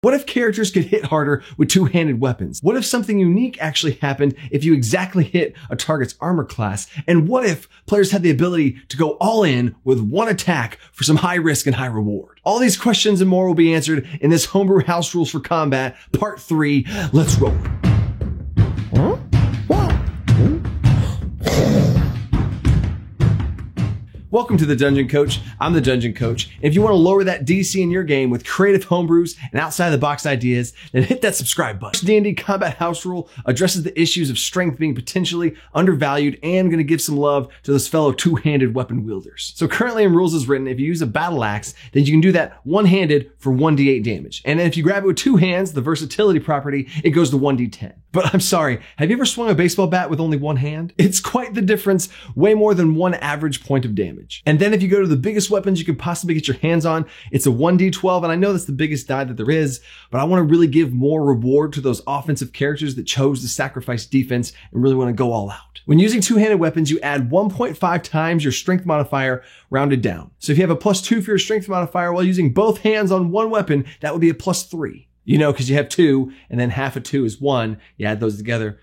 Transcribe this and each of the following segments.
What if characters could hit harder with two-handed weapons? What if something unique actually happened if you exactly hit a target's armor class? And what if players had the ability to go all in with one attack for some high risk and high reward? All these questions and more will be answered in this Homebrew House Rules for Combat Part 3. Let's roll. Welcome to the Dungeon Coach. I'm the Dungeon Coach. If you want to lower that DC in your game with creative homebrews and outside the box ideas, then hit that subscribe button. D&D Combat House Rule addresses the issues of strength being potentially undervalued and going to give some love to those fellow two-handed weapon wielders. So currently in rules as written, if you use a battle axe, then you can do that one-handed for 1d8 damage. And then if you grab it with two hands, the versatility property, it goes to 1d10. But I'm sorry, have you ever swung a baseball bat with only one hand? It's quite the difference, way more than one average point of damage. And then if you go to the biggest weapons you could possibly get your hands on, it's a 1d12. And I know that's the biggest die that there is, but I want to really give more reward to those offensive characters that chose to sacrifice defense and really want to go all out. When using two-handed weapons, you add 1.5 times your strength modifier rounded down. So if you have a +2 for your strength modifier while using both hands on one weapon, that would be a +3. You know, because you have 2 and then half of 2 is 1. You add those together.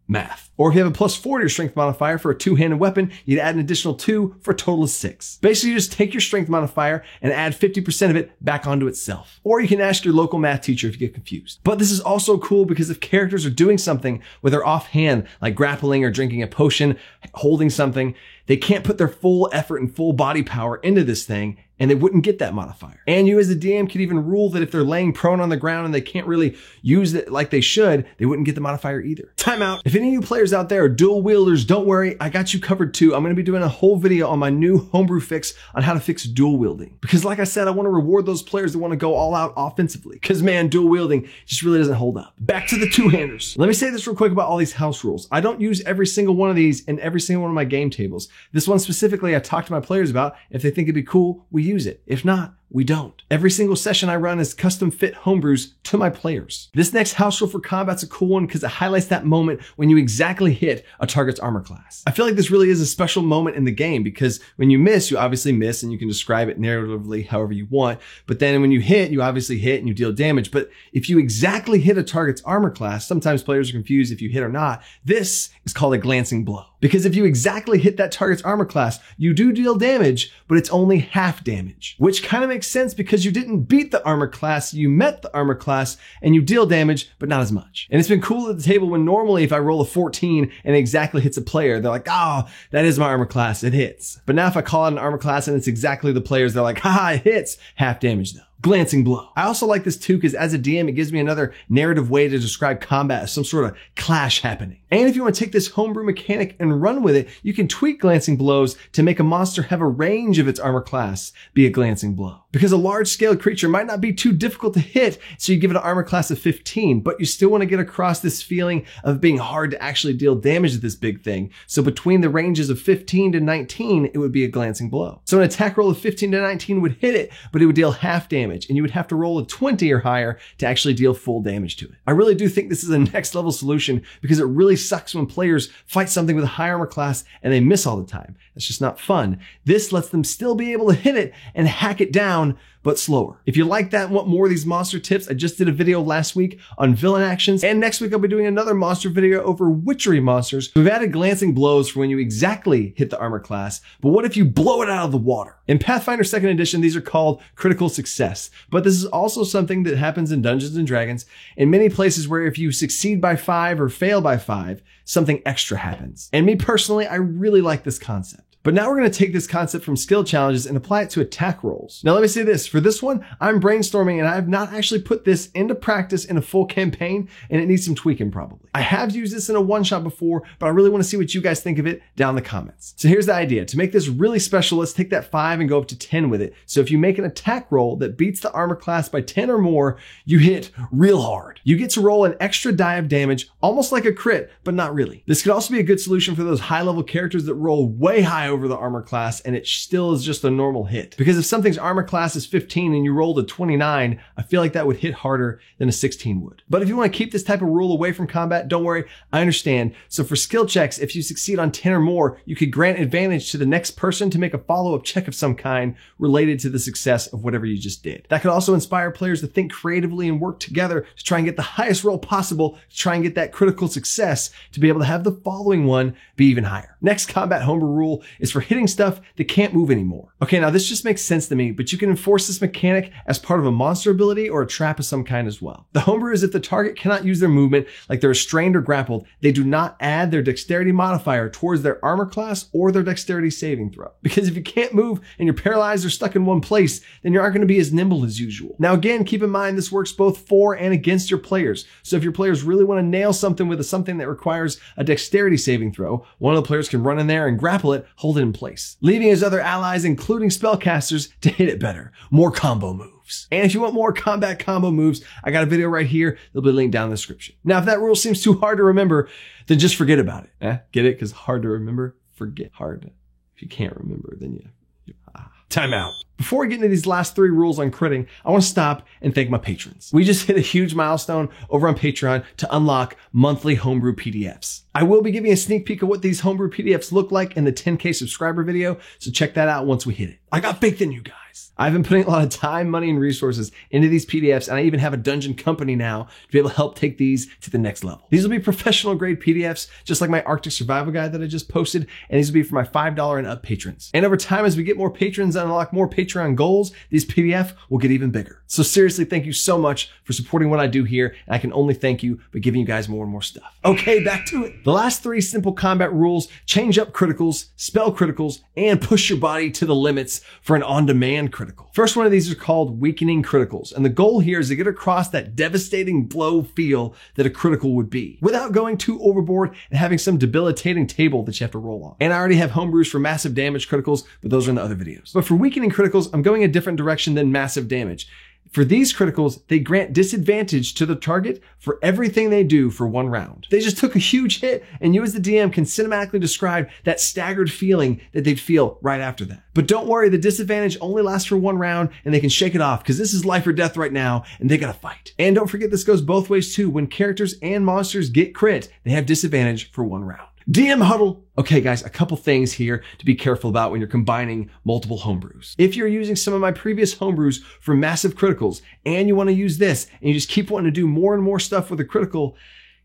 Math. Or if you have a +4 to your strength modifier for a two-handed weapon, you'd add an additional 2 for a total of 6. Basically, you just take your strength modifier and add 50% of it back onto itself. Or you can ask your local math teacher if you get confused. But this is also cool because if characters are doing something with their offhand, like grappling or drinking a potion, holding something, they can't put their full effort and full body power into this thing, and they wouldn't get that modifier. And you as a DM could even rule that if they're laying prone on the ground and they can't really use it like they should, they wouldn't get the modifier either. Time out. If any of you players out there are dual wielders, don't worry, I got you covered too. I'm going to be doing a whole video on my new homebrew fix on how to fix dual wielding. Because like I said, I want to reward those players that want to go all out offensively. Because man, dual wielding just really doesn't hold up. Back to the two-handers. Let me say this real quick about all these house rules. I don't use every single one of these in every single one of my game tables. This one specifically, I talk to my players about. If they think it'd be cool, we use it. If not, we don't. Every single session I run is custom fit homebrews to my players. This next house rule for combat's a cool one because it highlights that moment when you exactly hit a target's armor class. I feel like this really is a special moment in the game because when you miss, you obviously miss and you can describe it narratively however you want. But then when you hit, you obviously hit and you deal damage. But if you exactly hit a target's armor class, sometimes players are confused if you hit or not. This is called a glancing blow. Because if you exactly hit that target's armor class, you do deal damage, but it's only half damage, which kind of makes sense because you didn't beat the armor class, you met the armor class and you deal damage, but not as much. And it's been cool at the table when normally if I roll a 14 and it exactly hits a player, they're like, oh, that is my armor class, it hits. But now if I call it an armor class and it's exactly the players, they're like, haha, it hits, half damage though. Glancing blow. I also like this too because as a DM, it gives me another narrative way to describe combat as some sort of clash happening. And if you want to take this homebrew mechanic and run with it, you can tweak glancing blows to make a monster have a range of its armor class be a glancing blow. Because a large scale creature might not be too difficult to hit, so you give it an armor class of 15, but you still want to get across this feeling of being hard to actually deal damage to this big thing. So between the ranges of 15 to 19, it would be a glancing blow. So an attack roll of 15 to 19 would hit it, but it would deal half damage. And you would have to roll a 20 or higher to actually deal full damage to it. I really do think this is a next level solution because it really sucks when players fight something with a high armor class and they miss all the time. That's just not fun. This lets them still be able to hit it and hack it down, but slower. If you like that and want more of these monster tips, I just did a video last week on villain actions, and next week I'll be doing another monster video over witchery monsters. We've added glancing blows for when you exactly hit the armor class, but what if you blow it out of the water? In Pathfinder 2nd Edition, these are called critical success, but this is also something that happens in Dungeons & Dragons in many places where if you succeed by 5 or fail by 5, something extra happens. And me personally, I really like this concept. But now we're going to take this concept from skill challenges and apply it to attack rolls. Now let me say this, for this one, I'm brainstorming and I have not actually put this into practice in a full campaign and it needs some tweaking probably. I have used this in a one-shot before, but I really want to see what you guys think of it down in the comments. So here's the idea. To make this really special, let's take that 5 and go up to 10 with it. So if you make an attack roll that beats the armor class by 10 or more, you hit real hard. You get to roll an extra die of damage, almost like a crit, but not really. This could also be a good solution for those high-level characters that roll way high over the armor class and it still is just a normal hit. Because if something's armor class is 15 and you rolled a 29, I feel like that would hit harder than a 16 would. But if you want to keep this type of rule away from combat, don't worry, I understand. So for skill checks, if you succeed on 10 or more, you could grant advantage to the next person to make a follow-up check of some kind related to the success of whatever you just did. That could also inspire players to think creatively and work together to try and get the highest roll possible to try and get that critical success to be able to have the following one be even higher. Next combat homebrew rule is for hitting stuff that can't move anymore. Okay, now this just makes sense to me, but you can enforce this mechanic as part of a monster ability or a trap of some kind as well. The homebrew is if the target cannot use their movement, like they're restrained or grappled, they do not add their dexterity modifier towards their armor class or their dexterity saving throw. Because if you can't move and you're paralyzed or stuck in one place, then you aren't going to be as nimble as usual. Now again, keep in mind this works both for and against your players. So if your players really want to nail something with something that requires a dexterity saving throw, one of the players can run in there and grapple it, hold it in place, leaving his other allies, including spellcasters, to hit it better. More combo moves. And if you want more combat combo moves, I got a video right here. There'll be a link down in the description. Now, if that rule seems too hard to remember, then just forget about it. Get it? Because hard to remember, forget. Hard. If you can't remember, then time out. Before we get into these last 3 rules on critting, I want to stop and thank my patrons. We just hit a huge milestone over on Patreon to unlock monthly homebrew PDFs. I will be giving a sneak peek of what these homebrew PDFs look like in the 10K subscriber video, so check that out once we hit it. I got faith in you guys. I've been putting a lot of time, money, and resources into these PDFs, and I even have a dungeon company now to be able to help take these to the next level. These will be professional grade PDFs, just like my Arctic survival guide that I just posted, and these will be for my $5 and up patrons. And over time, as we get more patrons and unlock more Patreon goals, these PDF will get even bigger. So seriously, thank you so much for supporting what I do here, and I can only thank you by giving you guys more and more stuff. Okay, back to it. The last 3 simple combat rules: change up criticals, spell criticals, and push your body to the limits for an on-demand critical. First one of these are called weakening criticals, and the goal here is to get across that devastating blow feel that a critical would be, without going too overboard and having some debilitating table that you have to roll on. And I already have homebrews for massive damage criticals, but those are in the other videos. But for weakening criticals, I'm going a different direction than massive damage. For these criticals, they grant disadvantage to the target for everything they do for 1 round. They just took a huge hit, and you as the DM can cinematically describe that staggered feeling that they'd feel right after that. But don't worry, the disadvantage only lasts for 1 round, and they can shake it off because this is life or death right now, and they gotta fight. And don't forget, this goes both ways too. When characters and monsters get crit, they have disadvantage for 1 round. DM huddle. Okay guys, a couple things here to be careful about when you're combining multiple homebrews. If you're using some of my previous homebrews for massive criticals and you want to use this and you just keep wanting to do more and more stuff with a critical,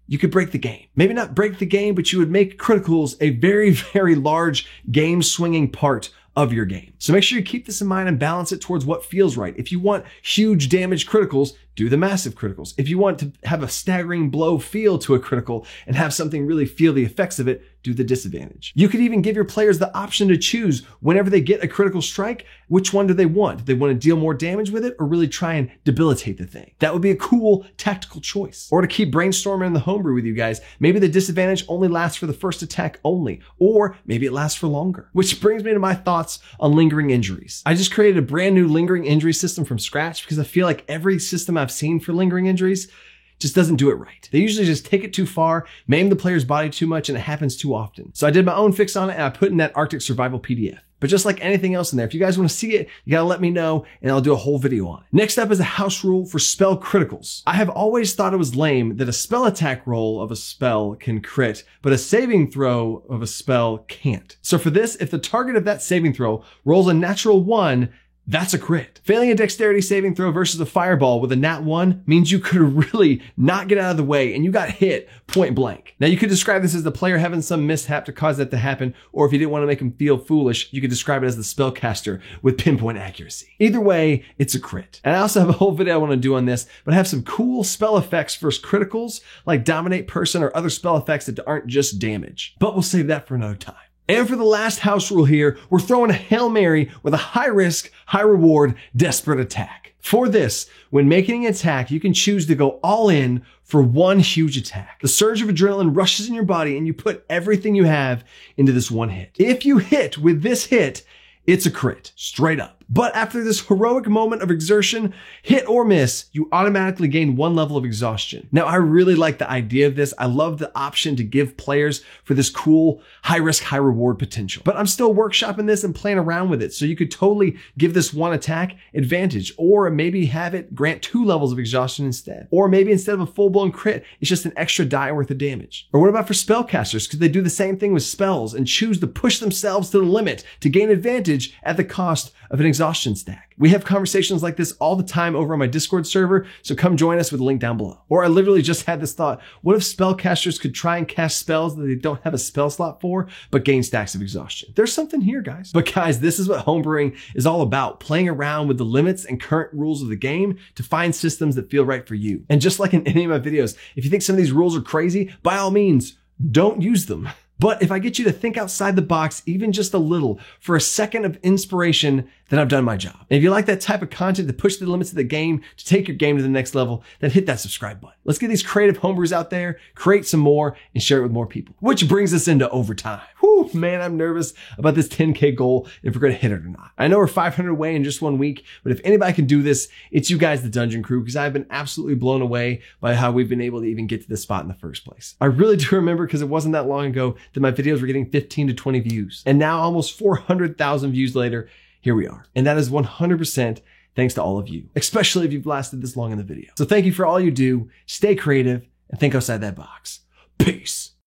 you could break the game. Maybe not break the game, but you would make criticals a very, very large game swinging part of your game. So make sure you keep this in mind and balance it towards what feels right. If you want huge damage criticals, do the massive criticals. If you want to have a staggering blow feel to a critical and have something really feel the effects of it, do the disadvantage. You could even give your players the option to choose whenever they get a critical strike, which one do they want? Do they want to deal more damage with it or really try and debilitate the thing? That would be a cool tactical choice. Or to keep brainstorming in the homebrew with you guys, maybe the disadvantage only lasts for the first attack only, or maybe it lasts for longer. Which brings me to my thoughts on lingering injuries. I just created a brand new lingering injury system from scratch because I feel like every system I've seen for lingering injuries just doesn't do it right. They usually just take it too far, maim the player's body too much, and it happens too often. So I did my own fix on it and I put in that Arctic survival PDF. But just like anything else in there, if you guys want to see it, you gotta let me know and I'll do a whole video on it. Next up is a house rule for spell criticals. I have always thought it was lame that a spell attack roll of a spell can crit, but a saving throw of a spell can't. So for this, if the target of that saving throw rolls a natural 1, that's a crit. Failing a dexterity saving throw versus a fireball with a nat 1 means you could really not get out of the way and you got hit point blank. Now you could describe this as the player having some mishap to cause that to happen, or if you didn't want to make him feel foolish, you could describe it as the spellcaster with pinpoint accuracy. Either way, it's a crit. And I also have a whole video I want to do on this, but I have some cool spell effects for criticals like dominate person or other spell effects that aren't just damage. But we'll save that for another time. And for the last house rule here, we're throwing a Hail Mary with a high risk, high reward, desperate attack. For this, when making an attack, you can choose to go all in for 1 huge attack. The surge of adrenaline rushes in your body and you put everything you have into this 1 hit. If you hit with this hit, it's a crit, straight up. But after this heroic moment of exertion, hit or miss, you automatically gain 1 level of exhaustion. Now, I really like the idea of this. I love the option to give players for this cool high risk, high reward potential. But I'm still workshopping this and playing around with it. So you could totally give this one attack advantage, or maybe have it grant 2 levels of exhaustion instead. Or maybe instead of a full-blown crit, it's just an extra die worth of damage. Or what about for spellcasters? Could they do the same thing with spells and choose to push themselves to the limit to gain advantage at the cost of an exhaustion stack? We have conversations like this all the time over on my Discord server, so come join us with the link down below. Or I literally just had this thought, what if spellcasters could try and cast spells that they don't have a spell slot for, but gain stacks of exhaustion? There's something here, guys. But guys, this is what homebrewing is all about, playing around with the limits and current rules of the game to find systems that feel right for you. And just like in any of my videos, if you think some of these rules are crazy, by all means, don't use them. But if I get you to think outside the box, even just a little, for a second of inspiration, then I've done my job. And if you like that type of content to push the limits of the game, to take your game to the next level, then hit that subscribe button. Let's get these creative homebrews out there, create some more, and share it with more people. Which brings us into overtime. Whew, man, I'm nervous about this 10K goal, if we're gonna hit it or not. I know we're 500 away in just 1 week, but if anybody can do this, it's you guys, the Dungeon Crew, because I've been absolutely blown away by how we've been able to even get to this spot in the first place. I really do remember, because it wasn't that long ago, that my videos were getting 15 to 20 views. And now almost 400,000 views later, here we are. And that is 100% thanks to all of you, especially if you've lasted this long in the video. So thank you for all you do. Stay creative and think outside that box. Peace.